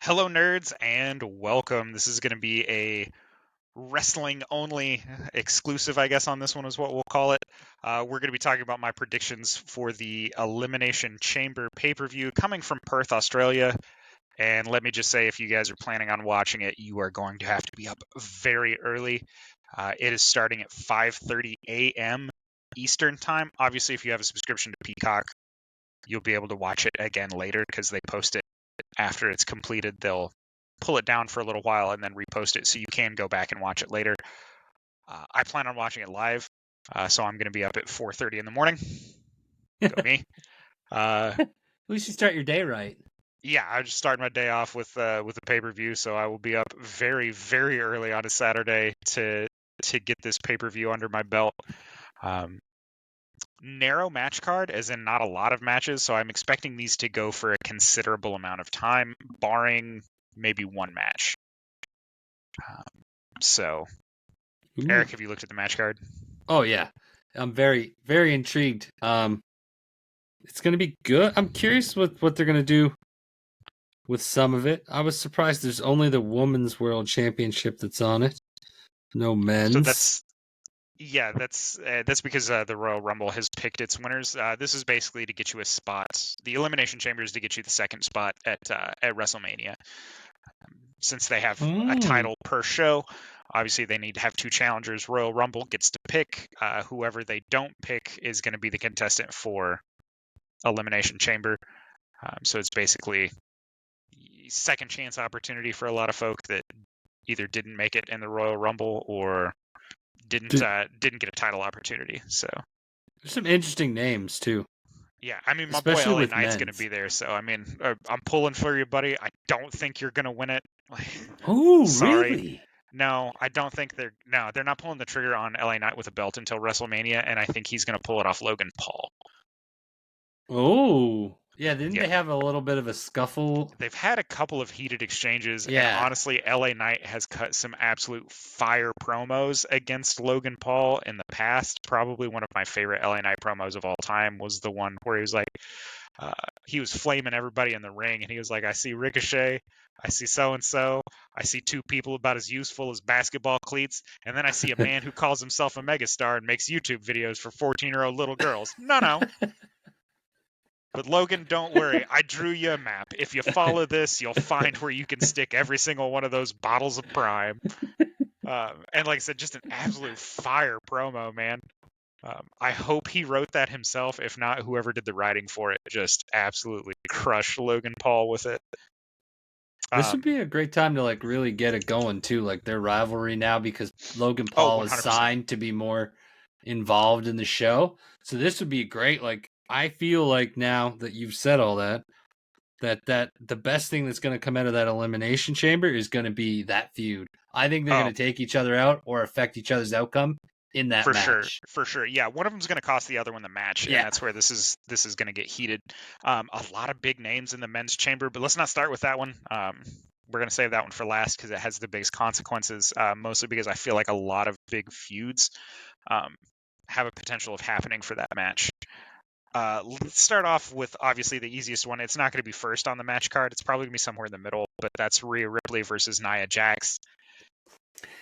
Hello, nerds, and welcome. This is going to be a wrestling only exclusive, I guess, on this one is what we'll call it. We're going to be talking about my predictions for the Elimination Chamber pay per view coming from Perth, Australia. And let me just say, if you guys are planning on watching it, you are going to have to be up very early. It is starting at 5:30 a.m. Eastern Time. Obviously, if you have a subscription to Peacock, you'll be able to watch it again later because they post it after it's completed. They'll pull it down for a little while and then repost it so you can go back and watch it later. I plan on watching it live, so I'm going to be up at 4:30 in the morning. Go me. At least you start your day right. Yeah, I just started my day off with the pay-per-view, so I will be up very, very early on a Saturday to get this pay-per-view under my belt. Narrow match card, as in not a lot of matches, so I'm expecting these to go for a considerable amount of time, barring maybe one match. So, Eric, have you looked at the match card? Oh yeah, I'm very, very intrigued. It's gonna be good. I'm curious what they're gonna do with some of it. I was surprised there's only the Women's World Championship that's on it, no men's. So that's because the Royal Rumble has picked its winners. This is basically to get you a spot. The Elimination Chamber is to get you the second spot at WrestleMania. Since they have a title per show, obviously they need to have two challengers. Royal Rumble gets to pick. Whoever they don't pick is going to be the contestant for Elimination Chamber. So it's basically second chance opportunity for a lot of folk that either didn't make it in the Royal Rumble or didn't get a title opportunity. So there's some interesting names too. Yeah, I mean, my Especially boy LA with Knight's men's. going to be there, so I mean, I'm pulling for you, buddy. I don't think you're going to win it. Oh, Sorry. really? No, I don't think they're not pulling the trigger on LA Knight with a belt until WrestleMania, and I think he's going to pull it off Logan Paul. Oh, yeah. Didn't Yeah. they have a little bit of a scuffle? They've had a couple of heated exchanges, and Yeah. honestly, LA Knight has cut some absolute fire promos against Logan Paul in the past. Probably one of my favorite LA Knight promos of all time was the one where he was like, he was flaming everybody in the ring, and he was like, I see Ricochet, I see so-and-so, I see two people about as useful as basketball cleats, and then I see a man who calls himself a megastar and makes YouTube videos for 14-year-old little girls. No. But Logan, don't worry. I drew you a map. If you follow this, you'll find where you can stick every single one of those bottles of Prime. And like I said, just an absolute fire promo, man. I hope he wrote that himself. If not, whoever did the writing for it just absolutely crushed Logan Paul with it. This would be a great time to like really get it going too, like their rivalry now, because Logan Paul is 100%. signed to be more involved in the show. So this would be great. Like I feel like now that you've said all that, that the best thing that's going to come out of that Elimination Chamber is going to be that feud. I think they're going to take each other out or affect each other's outcome in that match. For sure. Yeah, one of them's going to cost the other one the match, and that's where this is going to get heated. A lot of big names in the men's chamber, but let's not start with that one. We're going to save that one for last because it has the biggest consequences, mostly because I feel like a lot of big feuds have a potential of happening for that match. Let's start off with obviously the easiest one. It's not going to be first on the match card. It's probably going to be somewhere in the middle, but that's Rhea Ripley versus Nia Jax.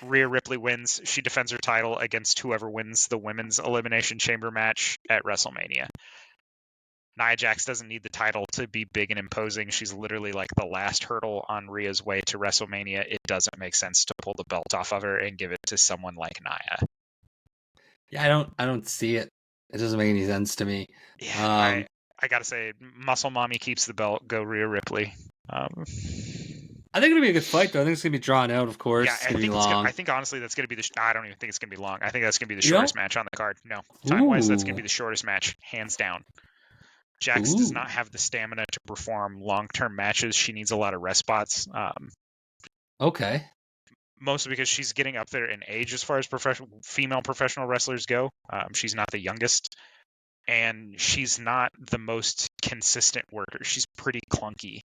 Rhea Ripley wins. She defends her title against whoever wins the women's Elimination Chamber match at WrestleMania. Nia Jax doesn't need the title to be big and imposing. She's literally like the last hurdle on Rhea's way to WrestleMania. It doesn't make sense to pull the belt off of her and give it to someone like Nia. Yeah, I don't see it. It doesn't make any sense to me. Yeah, I gotta say, Muscle Mommy keeps the belt. Go Rhea Ripley. I think it'll be a good fight, though. I think it's gonna be drawn out, of course. Yeah, it's gonna be long. I think honestly that's gonna be I don't even think it's gonna be long. I think that's gonna be the shortest match on the card. No, time-wise, that's gonna be the shortest match, hands down. Jax does not have the stamina to perform long-term matches. She needs a lot of rest spots. Okay. Mostly because she's getting up there in age as far as female professional wrestlers go. She's not the youngest, and she's not the most consistent worker. She's pretty clunky.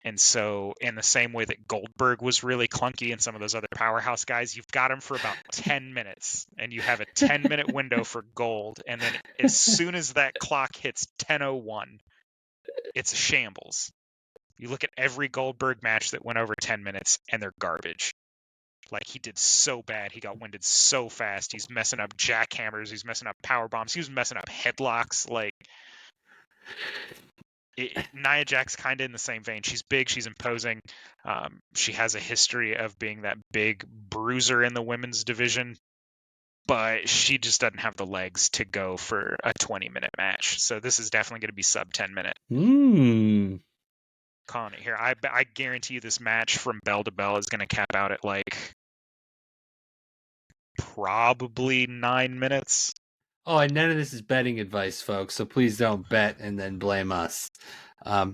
And so in the same way that Goldberg was really clunky and some of those other powerhouse guys, you've got him for about 10 minutes, and you have a 10-minute window for gold. And then as soon as that clock hits 10:01, it's a shambles. You look at every Goldberg match that went over 10 minutes, and they're garbage. Like, he did so bad. He got winded so fast. He's messing up jackhammers. He's messing up power bombs. He was messing up headlocks. Like, Nia Jax kind of in the same vein. She's big. She's imposing. She has a history of being that big bruiser in the women's division, but she just doesn't have the legs to go for a 20-minute match. So this is definitely going to be sub 10-minute. Calling it here. I guarantee you this match from bell to bell is going to cap out at like probably 9 minutes. Oh, and none of this is betting advice, folks. So please don't bet and then blame us.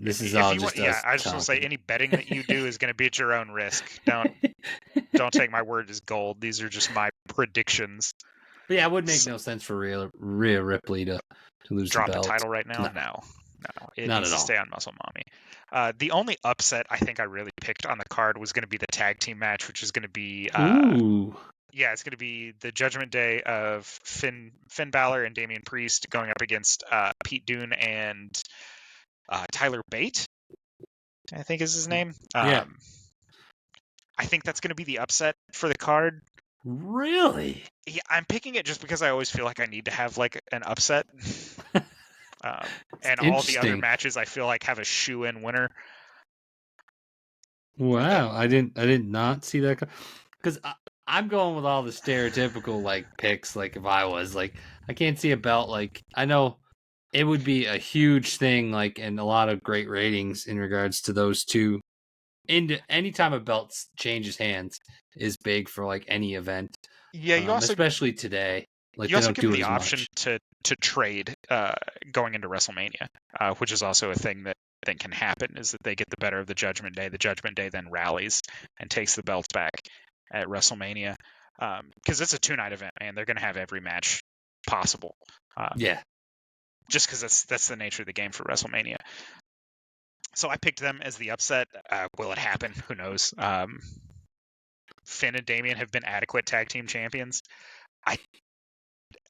This is all just us. Yeah, I just want to say any betting that you do is going to be at your own risk. Don't take my word as gold. These are just my predictions. But yeah, it would make no sense for Rhea Ripley to lose drop the belt. The title right now. No, it not needs at to all. stay on Muscle Mommy. The only upset I think I really picked on the card was going to be the tag team match, which is going to be yeah, it's going to be the Judgment Day of Finn Balor and Damian Priest going up against Pete Dunne and Tyler Bate, I think is his name. Yeah. I think that's going to be the upset for the card. Really? Yeah, I'm picking it just because I always feel like I need to have like an upset. And all the other matches I feel like have a shoe-in winner. Wow, I did not see that because I'm going with all the stereotypical like picks. Like if I was like, I can't see a belt. Like I know it would be a huge thing, like and a lot of great ratings in regards to those two. Anytime a belt changes hands is big for like any event. Yeah, you also especially today. Like you they also don't give do the option much. to trade going into WrestleMania, which is also a thing that I think can happen. Is that they get the better of the Judgment Day. The Judgment Day then rallies and takes the belts back at WrestleMania, because it's a 2-night event, man. They're going to have every match possible. Yeah, just because that's the nature of the game for WrestleMania. So I picked them as the upset. Will it happen? Who knows? Finn and Damian have been adequate tag team champions.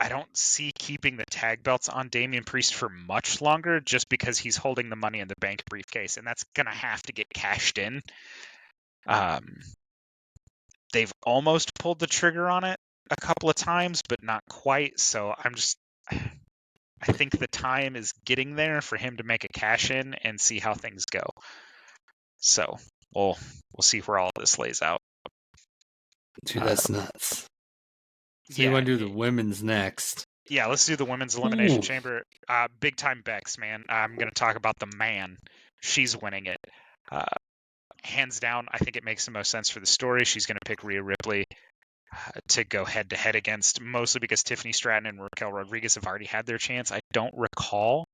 I don't see keeping the tag belts on Damian Priest for much longer just because he's holding the Money in the Bank briefcase, and that's going to have to get cashed in. They've almost pulled the trigger on it a couple of times, but not quite. So I think the time is getting there for him to make a cash in and see how things go. So we'll see where all this lays out. Dude, that's nuts. So you want to do the women's next? Yeah, let's do the women's elimination chamber. Big time Bex, man. I'm going to talk about the man. She's winning it. Hands down, I think it makes the most sense for the story. She's going to pick Rhea Ripley to go head to head against, mostly because Tiffany Stratton and Raquel Rodriguez have already had their chance. I don't recall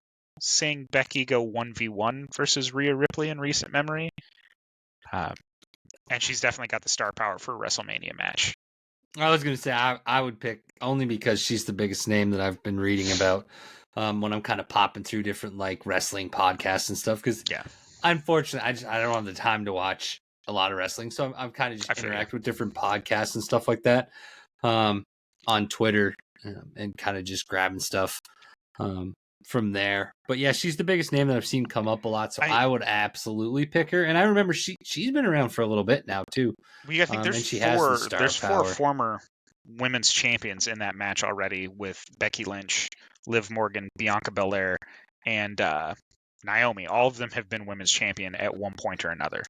seeing Becky go 1v1 versus Rhea Ripley in recent memory. And she's definitely got the star power for a WrestleMania match. I was going to say I would pick only because she's the biggest name that I've been reading about when I'm kind of popping through different like wrestling podcasts and stuff. Because unfortunately, I don't have the time to watch a lot of wrestling, so I'm kind of just interact with different podcasts and stuff like that on Twitter and kind of just grabbing stuff from there. But yeah, she's the biggest name that I've seen come up a lot, so I would absolutely pick her. And I remember she's been around for a little bit now too. I think there's four former women's champions in that match already, with Becky Lynch, Liv Morgan, Bianca Belair, and Naomi. All of them have been women's champion at one point or another.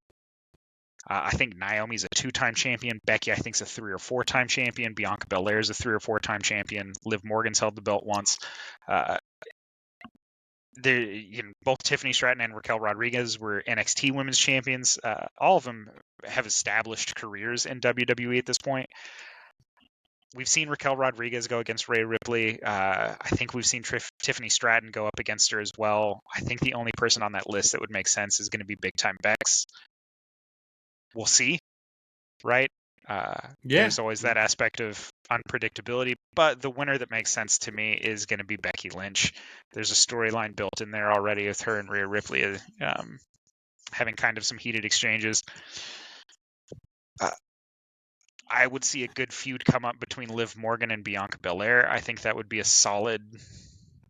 I think Naomi's a 2-time champion. Becky, I think, is a 3 or 4-time champion. Bianca Belair is a 3 or 4-time champion. Liv Morgan's held the belt once. Both Tiffany Stratton and Raquel Rodriguez were NXT Women's Champions. All of them have established careers in WWE at this point. We've seen Raquel Rodriguez go against Rhea Ripley. I think we've seen Tiffany Stratton go up against her as well. I think the only person on that list that would make sense is going to be Big Time Bex. We'll see, right? There's always that aspect of unpredictability, but the winner that makes sense to me is going to be Becky Lynch. There's a storyline built in there already with her and Rhea Ripley having kind of some heated exchanges. I would see a good feud come up between Liv Morgan and Bianca Belair. I think that would be a solid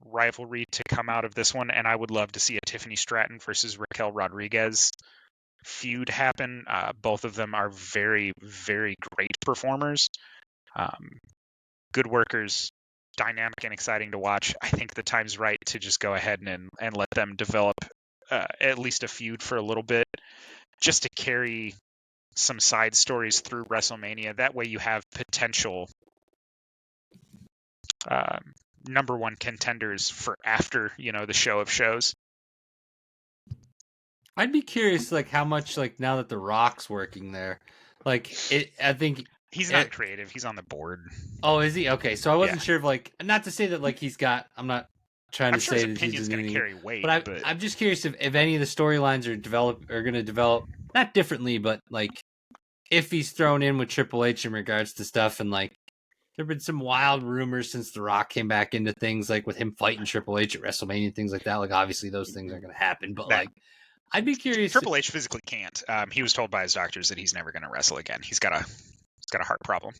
rivalry to come out of this one, and I would love to see a Tiffany Stratton versus Raquel Rodriguez feud happen. Both of them are very, very great performers, good workers, dynamic and exciting to watch. I think the time's right to just go ahead and let them develop at least a feud for a little bit, just to carry some side stories through WrestleMania. That way you have potential number one contenders for after, the show of shows. I'd be curious, like, how much, like, now that The Rock's working there, like, I think he's not creative. He's on the board. Oh, is he? Okay, so I wasn't sure if, like, not to say that, like, he's got. I'm not trying to say that he's going to carry weight, but I'm just curious if any of the storylines are going to develop not differently, but like if he's thrown in with Triple H in regards to stuff, and like there've been some wild rumors since The Rock came back into things, like with him fighting Triple H at WrestleMania and things like that. Like obviously those things aren't going to happen, but like I'd be curious. Triple H physically can't. He was told by his doctors that he's never going to wrestle again. He's got a heart problem.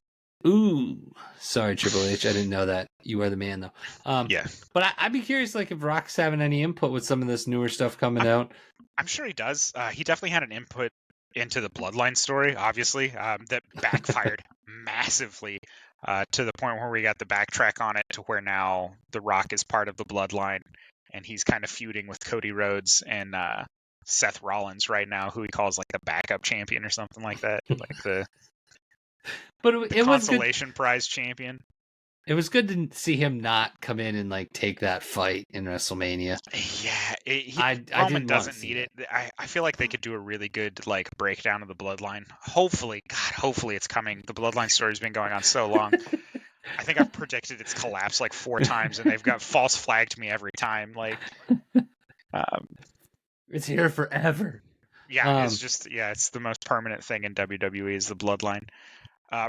Ooh, sorry, Triple H. I didn't know that. You are the man, though. Yeah. But I'd be curious, like, if Rock's having any input with some of this newer stuff coming out. I'm sure he does. He definitely had an input into the Bloodline story, obviously, that backfired massively to the point where we got the backtrack on it to where now The Rock is part of the Bloodline, and he's kind of feuding with Cody Rhodes and Seth Rollins right now, who he calls like the backup champion or something like that, like the it consolation prize champion. It was good to see him not come in and like take that fight in WrestleMania. Yeah, Roman doesn't need it. I feel like they could do a really good like breakdown of the Bloodline. Hopefully it's coming. The Bloodline story's been going on so long. I think I've predicted its collapse like 4 times, and they've got false flagged me every time. Like, it's here forever. Yeah, it's the most permanent thing in WWE is the Bloodline.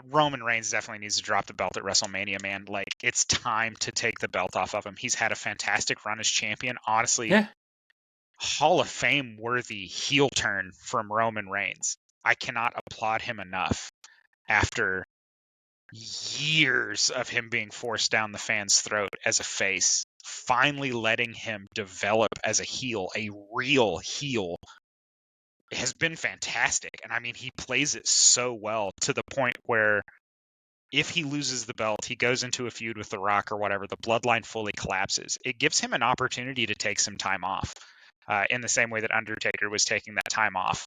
Roman Reigns definitely needs to drop the belt at WrestleMania, man. Like, it's time to take the belt off of him. He's had a fantastic run as champion. Honestly, Hall of Fame worthy heel turn from Roman Reigns. I cannot applaud him enough after years of him being forced down the fan's throat as a face. Finally letting him develop as a heel, a real heel, has been fantastic. And I mean, he plays it so well to the point where if he loses the belt, he goes into a feud with The Rock or whatever, the Bloodline fully collapses. It gives him an opportunity to take some time off, in the same way that Undertaker was taking that time off,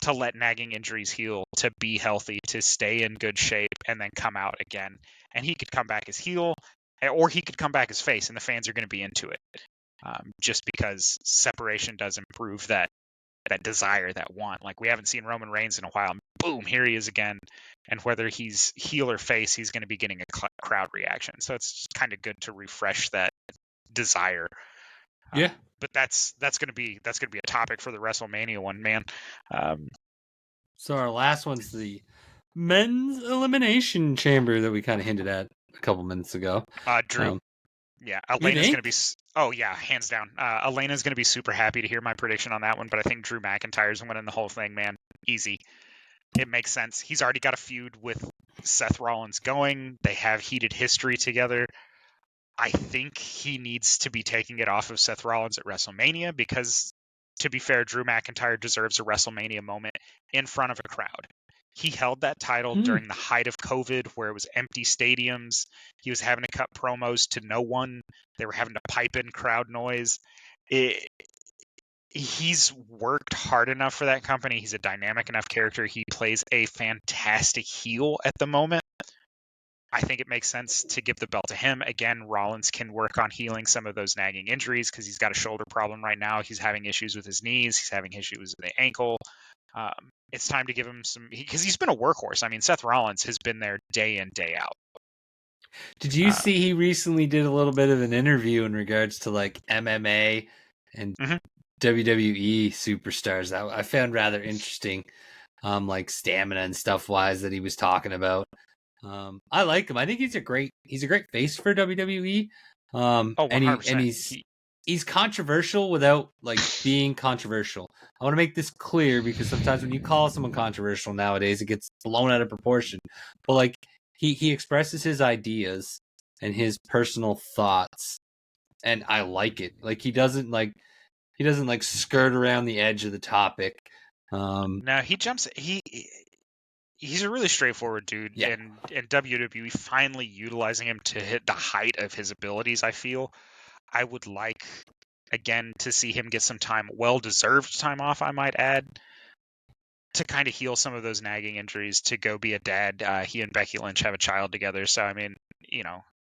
to let nagging injuries heal, to be healthy, to stay in good shape, and then come out again. And he could come back as heel, or he could come back as face, and the fans are going to be into it, just because separation does improve that desire, that want. Like, we haven't seen Roman Reigns in a while. Boom, here he is again. And whether he's heel or face, he's going to be getting a crowd reaction. So it's just kind of good to refresh that desire. Yeah. But that's going to be a topic for the WrestleMania one, man. So our last one's the men's elimination chamber that we kind of hinted at a couple minutes ago. Drew. Yeah, Elena's going to be... Oh, yeah, hands down. Elena's going to be super happy to hear my prediction on that one, but I think Drew McIntyre's winning the whole thing, man. Easy. It makes sense. He's already got a feud with Seth Rollins going. They have heated history together. I think he needs to be taking it off of Seth Rollins at WrestleMania because, to be fair, Drew McIntyre deserves a WrestleMania moment in front of a crowd. He held that title during the height of COVID, where it was empty stadiums. He was having to cut promos to no one. They were having to pipe in crowd noise. He's worked hard enough for that company. He's a dynamic enough character. He plays a fantastic heel at the moment. I think it makes sense to give the belt to him. Again, Rollins can work on healing some of those nagging injuries because he's got a shoulder problem right now. He's having issues with his knees. He's having issues with the ankle. It's time to give him some, because he's been a workhorse. I mean, Seth Rollins has been there day in, day out. Did you see he recently did a little bit of an interview in regards to like MMA and WWE superstars that I found rather interesting, like stamina and stuff wise that he was talking about. I like him. I think he's a great face for WWE. And he's controversial without like being controversial. I want to make this clear because sometimes when you call someone controversial nowadays, it gets blown out of proportion. But like he expresses his ideas and his personal thoughts and I like it. Like he doesn't skirt around the edge of the topic. No, he jumps. He's a really straightforward dude, Yeah. and WWE finally utilizing him to hit the height of his abilities. I feel I would like again to see him get some time, well-deserved time off, I might add, to kind of heal some of those nagging injuries, to go be a dad. He and Becky Lynch have a child together, so I mean,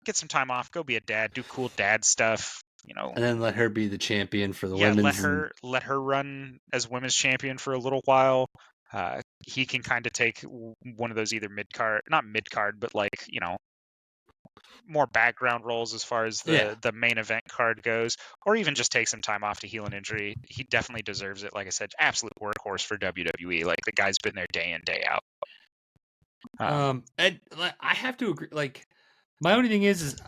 get some time off, go be a dad, do cool dad stuff. And then let her be the champion for the Yeah, women's. let her run as women's champion for a little while. He can kind of take one of those either not mid card, but like more background roles as far as the main event card goes, or even just take some time off to heal an injury. He definitely deserves it. Like I said, absolute workhorse for WWE. Like the guy's been there day in, day out. And I have to agree. Like my only thing is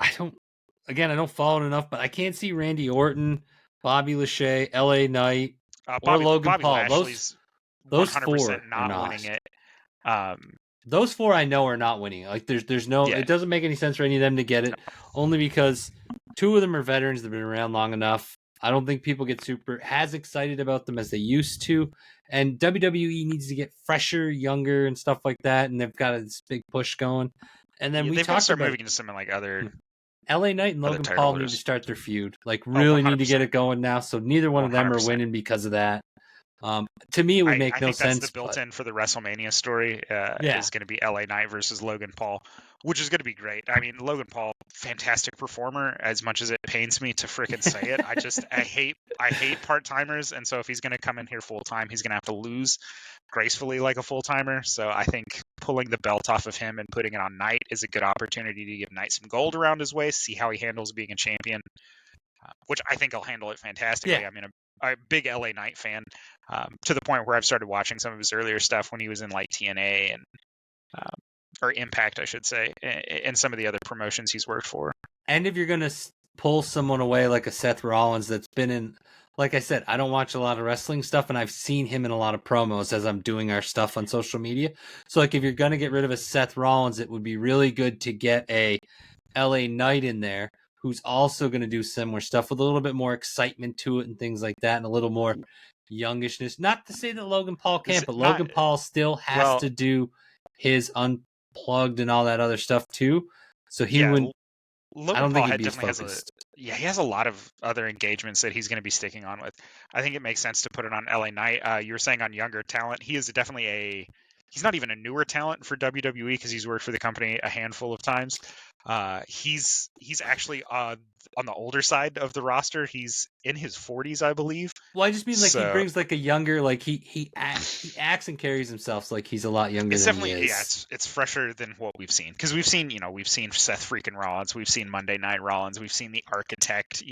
I don't follow it enough, but I can't see Randy Orton, Bobby Lashley, LA Knight, or Logan Bobby Paul. Lashley's Those 100% four are not not winning it. Those four I know are not winning. Like there's no, Yeah. It doesn't make any sense for any of them to get it, only because two of them are veterans that have been around long enough. I don't think people get super as excited about them as they used to. And WWE needs to get fresher, younger, and stuff like that. And they've got this big push going. And then we they've got to talked start about moving into something like other LA Knight and Logan title Paul holders. need to start their feud. Like really need to get it going now. So neither one of them are 100%. winning because of that. To me, it would make no sense. I think that's the built-in for the WrestleMania story. Is going to be LA Knight versus Logan Paul, which is going to be great. I mean, Logan Paul, fantastic performer. As much as it pains me to frickin' say it, I hate part-timers, and so if he's going to come in here full-time, he's going to have to lose gracefully like a full-timer. So I think pulling the belt off of him and putting it on Knight is a good opportunity to give Knight some gold around his waist, see how he handles being a champion, which I think he'll handle it fantastically. Yeah. I mean, I'm a big LA Knight fan, to the point where I've started watching some of his earlier stuff when he was in like TNA and or Impact, I should say, and some of the other promotions he's worked for. And if you're gonna pull someone away like a Seth Rollins that's been in, like I said, I don't watch a lot of wrestling stuff, and I've seen him in a lot of promos as I'm doing our stuff on social media. So like if you're gonna get rid of a Seth Rollins, it would be really good to get a LA Knight in there who's also going to do similar stuff with a little bit more excitement to it and things like that, and a little more youngishness. Not to say that Logan Paul can't, but Logan Paul still has to do his unplugged and all that other stuff too. So he wouldn't. Logan I don't Paul think he'd be definitely focused. he has a lot of other engagements that he's going to be sticking on with. I think it makes sense to put it on LA Knight. You were saying on younger talent, he is definitely he's not even a newer talent for WWE because he's worked for the company a handful of times. He's actually on the older side of the roster. He's in his 40s, I believe. Well, I just mean like he brings like a younger, like he acts and carries himself like he's a lot younger than he is. It's fresher than what we've seen, because we've seen Seth freaking Rollins, we've seen Monday Night Rollins, we've seen the Architect,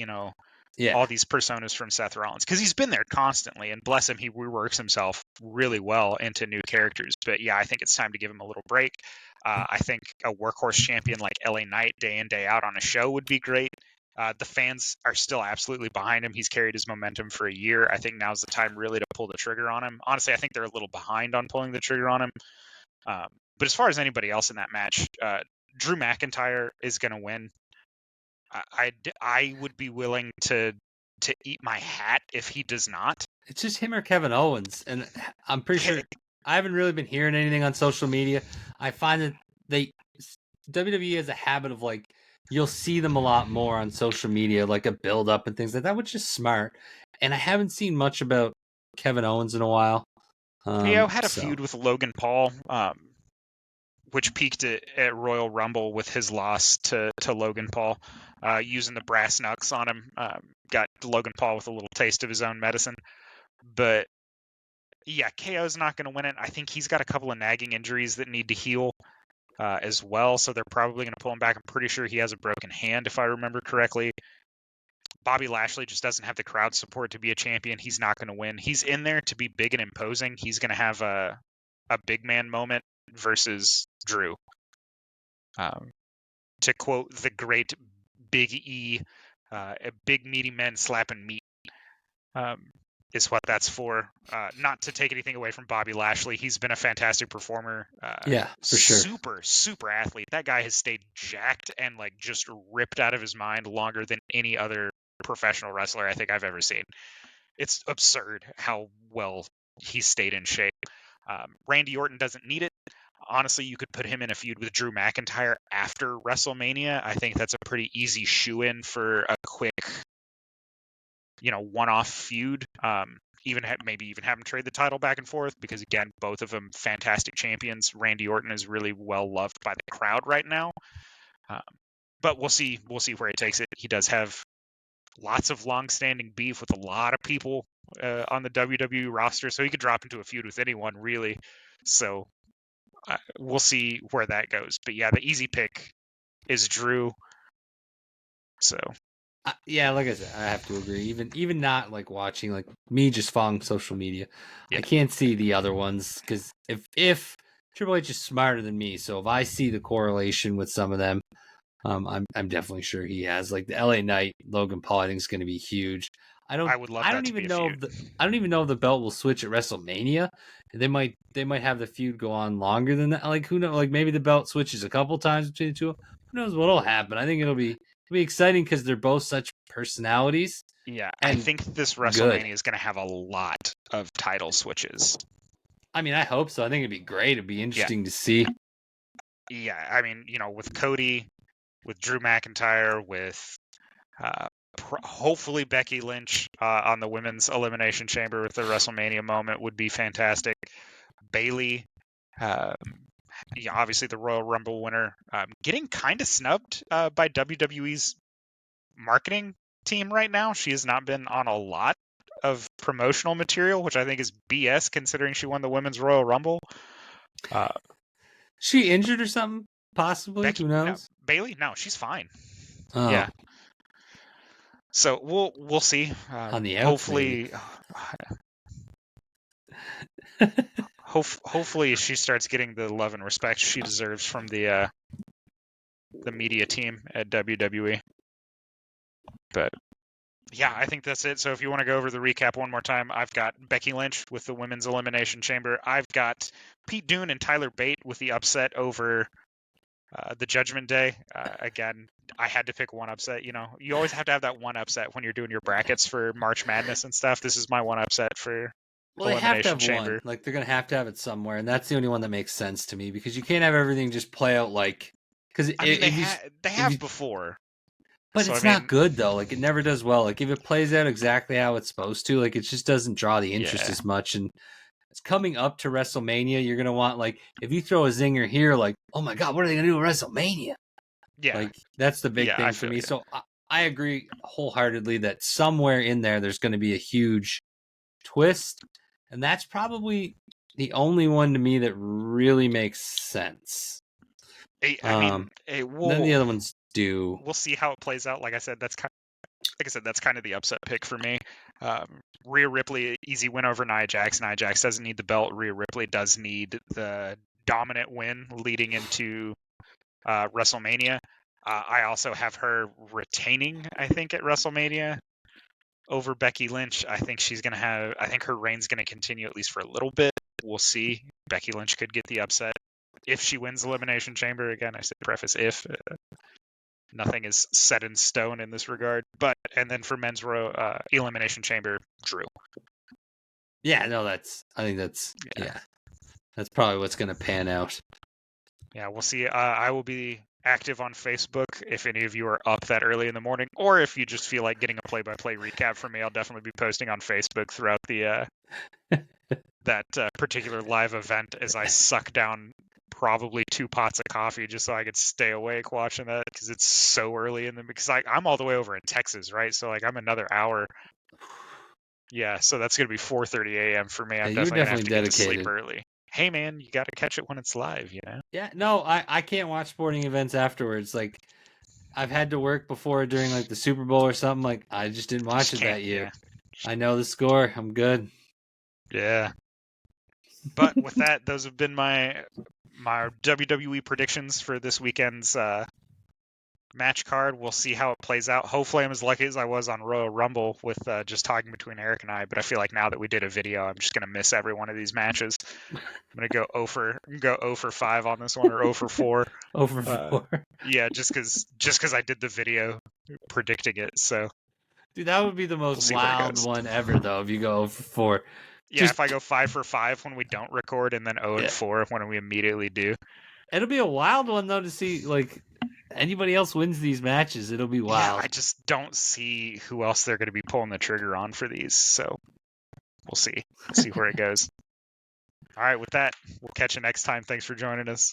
all these personas from Seth Rollins, because he's been there constantly, and bless him, he reworks himself really well into new characters. But yeah, I think it's time to give him a little break. I think a workhorse champion like LA Knight day in day out on a show would be great. The fans are still absolutely behind him. He's carried his momentum for a year. I think now's the time really to pull the trigger on him. Honestly, I think they're a little behind on pulling the trigger on him. But as far as anybody else in that match, Drew McIntyre is going to win. I would be willing to eat my hat if he does not. It's just him or Kevin Owens, and I'm pretty sure I haven't really been hearing anything on social media. I find that WWE has a habit of like you'll see them a lot more on social media, like a build up and things like that, which is smart. And I haven't seen much about Kevin Owens in a while. KO had a feud with Logan Paul, which peaked at Royal Rumble with his loss to Logan Paul, using the brass knucks on him. Got Logan Paul with a little taste of his own medicine. But yeah, KO's not going to win it. I think he's got a couple of nagging injuries that need to heal as well, so they're probably going to pull him back. I'm pretty sure he has a broken hand, if I remember correctly. Bobby Lashley just doesn't have the crowd support to be a champion. He's not going to win. He's in there to be big and imposing. He's going to have a big man moment versus Drew. To quote the great Big E, big meaty men slapping meat. is what that's for. Not to take anything away from Bobby Lashley. He's been a fantastic performer. Yeah, for sure. Super athlete. That guy has stayed jacked and like just ripped out of his mind longer than any other professional wrestler I think I've ever seen. It's absurd how well he's stayed in shape. Randy Orton doesn't need it. Honestly, you could put him in a feud with Drew McIntyre after WrestleMania. I think that's a pretty easy shoe-in for a quick, one-off feud. Maybe even have him trade the title back and forth because, again, both of them fantastic champions. Randy Orton is really well loved by the crowd right now. But we'll see where he takes it. He does have lots of long-standing beef with a lot of people on the WWE roster, so he could drop into a feud with anyone, really. So we'll see where that goes. But yeah, the easy pick is Drew. So yeah, like I said, I have to agree. Even not like watching, like me just following social media, I can't see the other ones because if Triple H is smarter than me, so if I see the correlation with some of them, I'm definitely sure he has. Like the LA Knight Logan Paul, I think is going to be huge. I would love that to be a feud. I don't even know if the belt will switch at WrestleMania. They might have the feud go on longer than that. Like who knows? Like maybe the belt switches a couple times between the two. Who knows what'll happen? I think it'll be exciting because they're both such personalities. Yeah, I think this WrestleMania is going to have a lot of title switches. I mean, I hope so. I think it'd be great. It'd be interesting to see. Yeah, I mean, with Cody, with Drew McIntyre, with hopefully Becky Lynch on the women's Elimination Chamber with the WrestleMania moment would be fantastic. Bayley, obviously the Royal Rumble winner, getting kind of snubbed by WWE's marketing team right now. She has not been on a lot of promotional material, which I think is BS considering she won the women's Royal Rumble. She injured or something? Possibly. Who knows? No, Bayley? No, she's fine. Oh. Yeah. So we'll see. On the outs, hopefully, hopefully she starts getting the love and respect she deserves from the media team at WWE. But yeah, I think that's it. So if you want to go over the recap one more time, I've got Becky Lynch with the Women's Elimination Chamber. I've got Pete Dunne and Tyler Bate with the upset over the Judgment Day. Again, I had to pick one upset. You always have to have that one upset when you're doing your brackets for March Madness and stuff. This is my one upset for Elimination they have to have Chamber. One. Like they're gonna have to have it somewhere, and that's the only one that makes sense to me because you can't have everything just play out like because they have before. But it's not good though. Like it never does well. Like if it plays out exactly how it's supposed to, like it just doesn't draw the interest as much. And it's coming up to WrestleMania. You're gonna want like if you throw a zinger here, like oh my god, what are they gonna do at WrestleMania? Yeah, like that's the big thing for me. So I agree wholeheartedly that somewhere in there's going to be a huge twist, and that's probably the only one to me that really makes sense. I mean, then the other ones do. We'll see how it plays out. Like I said, that's kind of the upset pick for me. Rhea Ripley, easy win over Nia Jax. Nia Jax doesn't need the belt. Rhea Ripley does need the dominant win leading into WrestleMania. I also have her retaining, I think, at WrestleMania over Becky Lynch. I think her reign's going to continue at least for a little bit. We'll see. Becky Lynch could get the upset if she wins Elimination Chamber. Again, I say preface if. Nothing is set in stone in this regard. And then for men's Elimination Chamber, Drew. Yeah, no, I think that's that's probably what's going to pan out. Yeah, we'll see. I will be active on Facebook if any of you are up that early in the morning, or if you just feel like getting a play-by-play recap from me, I'll definitely be posting on Facebook throughout the that particular live event as I suck down probably 2 pots of coffee just so I could stay awake watching that because it's so early in the because I'm all the way over in Texas, right? So like I'm another hour. Yeah, so that's gonna be 4:30 a.m. for me. I'm definitely gonna have to get to sleep early. Hey man, you got to catch it when it's live, Yeah, no, I can't watch sporting events afterwards. Like I've had to work before during like the Super Bowl or something. Like I just didn't watch it that year. Yeah. I know the score. I'm good. Yeah. But with that, those have been my WWE predictions for this weekend's match card. We'll see how it plays out. Hopefully I'm as lucky as I was on Royal Rumble with just talking between Eric and I, but I feel like now that we did a video, I'm just going to miss every one of these matches. I'm going to go 0 for 5 on this one, or 0 for 4. Over 4. Yeah, just because I did the video predicting it. So, dude, that would be the most wild one ever, though, if you go 0 for 4. Yeah, if I go 5 for 5 when we don't record, and then 0 and 4 when we immediately do. It'll be a wild one, though, to see, like, anybody else wins these matches. It'll be wild. Yeah, I just don't see who else they're going to be pulling the trigger on for these. So we'll see. We'll see where it goes. All right, with that, we'll catch you next time. Thanks for joining us.